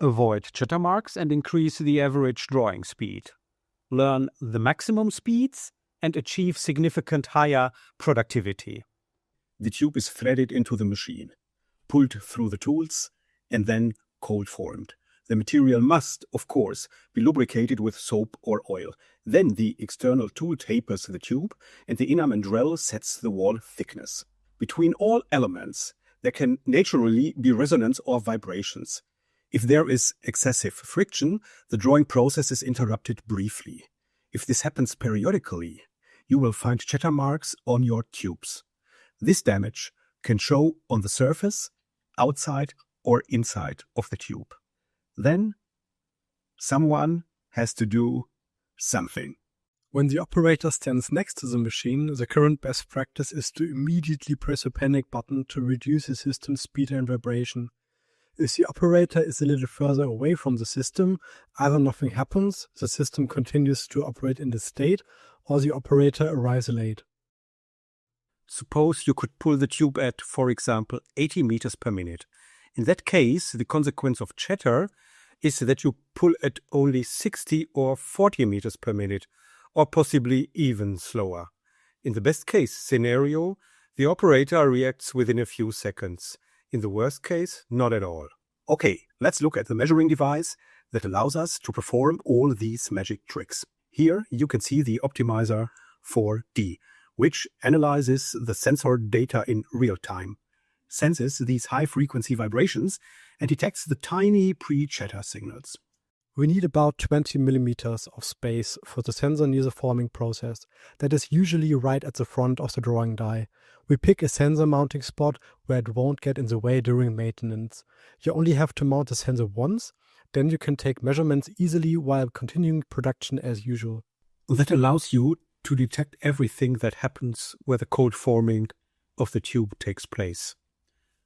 Avoid chatter marks and increase the average drawing speed. Learn the maximum speeds and achieve significant higher productivity. The tube is threaded into the machine, pulled through the tools, and then cold formed. The material must, of course, be lubricated with soap or oil. Then the external tool tapers the tube, and the inner mandrel sets the wall thickness. Between all elements, there can naturally be resonance or vibrations. If there is excessive friction, the drawing process is interrupted briefly. If this happens periodically, you will find chatter marks on your tubes. This damage can show on the surface, outside or inside of the tube. Then someone has to do something. When the operator stands next to the machine, the current best practice is to immediately press a panic button to reduce the system's speed and vibration. If the operator is a little further away from the system, either nothing happens, the system continues to operate in this state, or the operator arrives late. Suppose you could pull the tube at, for example, 80 meters per minute. In that case, the consequence of chatter is that you pull at only 60 or 40 meters per minute, or possibly even slower. In the best case scenario, the operator reacts within a few seconds. In the worst case, not at all. Okay, let's look at the measuring device that allows us to perform all these magic tricks. Here you can see the optimizer 4D, which analyzes the sensor data in real time, senses these high-frequency vibrations, and detects the tiny pre-chatter signals. We need about 20 millimeters of space for the sensor near the forming process. That is usually right at the front of the drawing die. We pick a sensor mounting spot where it won't get in the way during maintenance. You only have to mount the sensor once, then you can take measurements easily while continuing production as usual. That allows you to detect everything that happens where the cold forming of the tube takes place.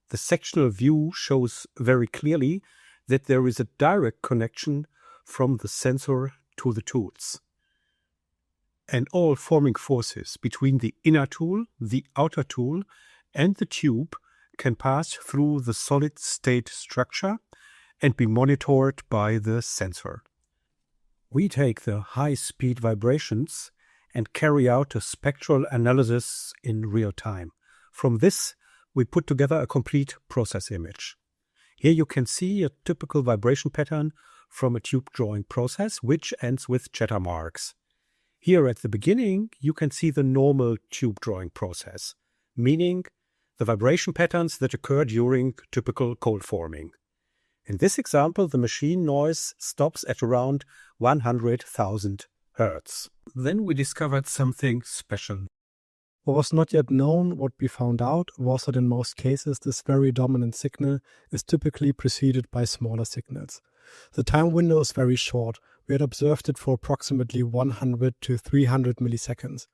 The sectional view shows very clearly that there is a direct connection from the sensor to the tools. And all forming forces between the inner tool, the outer tool, and the tube can pass through the solid-state structure and be monitored by the sensor. We take the high-speed vibrations and carry out a spectral analysis in real time. From this, we put together a complete process image. Here you can see a typical vibration pattern from a tube drawing process, which ends with chatter marks. Here at the beginning, you can see the normal tube drawing process, meaning the vibration patterns that occur during typical cold forming. In this example, the machine noise stops at around 100,000 Hertz. Then we discovered something special. What was not yet known, what we found out, was that in most cases this very dominant signal is typically preceded by smaller signals. The time window is very short. We had observed it for approximately 100 to 300 milliseconds,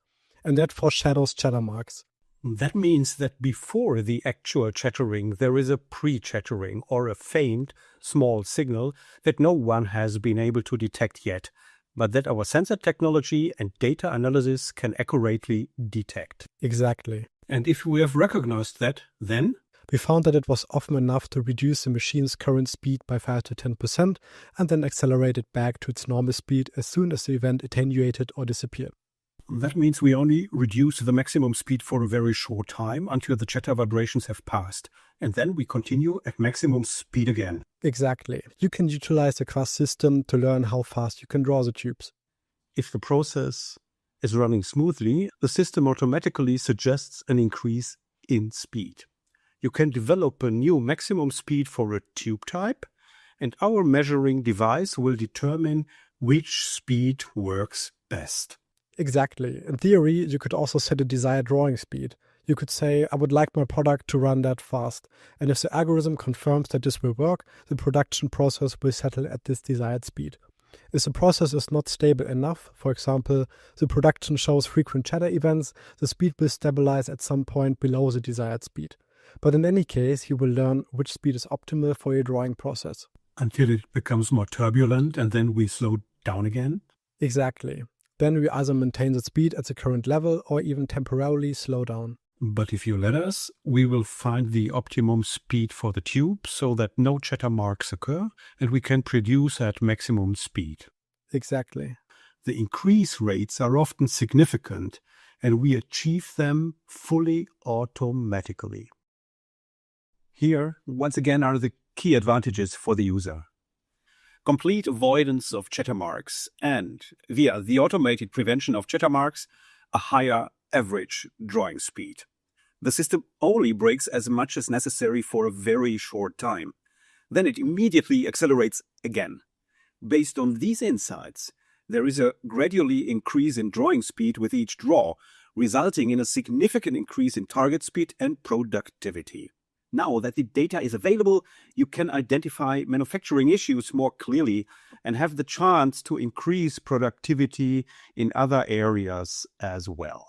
and that foreshadows chatter marks. That means that before the actual chattering, there is a pre-chattering or a faint small signal that no one has been able to detect yet, but that our sensor technology and data analysis can accurately detect. Exactly. And if we have recognized that, then we found that it was often enough to reduce the machine's current speed by 5 to 10% and then accelerate it back to its normal speed as soon as the event attenuated or disappeared. That means we only reduce the maximum speed for a very short time until the chatter vibrations have passed, and then we continue at maximum speed again. Exactly. You can utilize the QASS system to learn how fast you can draw the tubes. If the process is running smoothly, the system automatically suggests an increase in speed. You can develop a new maximum speed for a tube type, and our measuring device will determine which speed works best. Exactly. In theory, you could also set a desired drawing speed. You could say, I would like my product to run that fast. And if the algorithm confirms that this will work, the production process will settle at this desired speed. If the process is not stable enough, for example, the production shows frequent chatter events, the speed will stabilize at some point below the desired speed. But in any case, you will learn which speed is optimal for your drawing process. Until it becomes more turbulent and then we slow down again? Exactly. Then we either maintain the speed at the current level or even temporarily slow down. But if you let us, we will find the optimum speed for the tube so that no chatter marks occur and we can produce at maximum speed. Exactly. The increase rates are often significant and we achieve them fully automatically. Here, once again, are the key advantages for the user. Complete avoidance of chatter marks and, via the automated prevention of chatter marks, a higher average drawing speed. The system only breaks as much as necessary for a very short time. Then it immediately accelerates again. Based on these insights, there is a gradually increase in drawing speed with each draw, resulting in a significant increase in target speed and productivity. Now that the data is available, you can identify manufacturing issues more clearly and have the chance to increase productivity in other areas as well.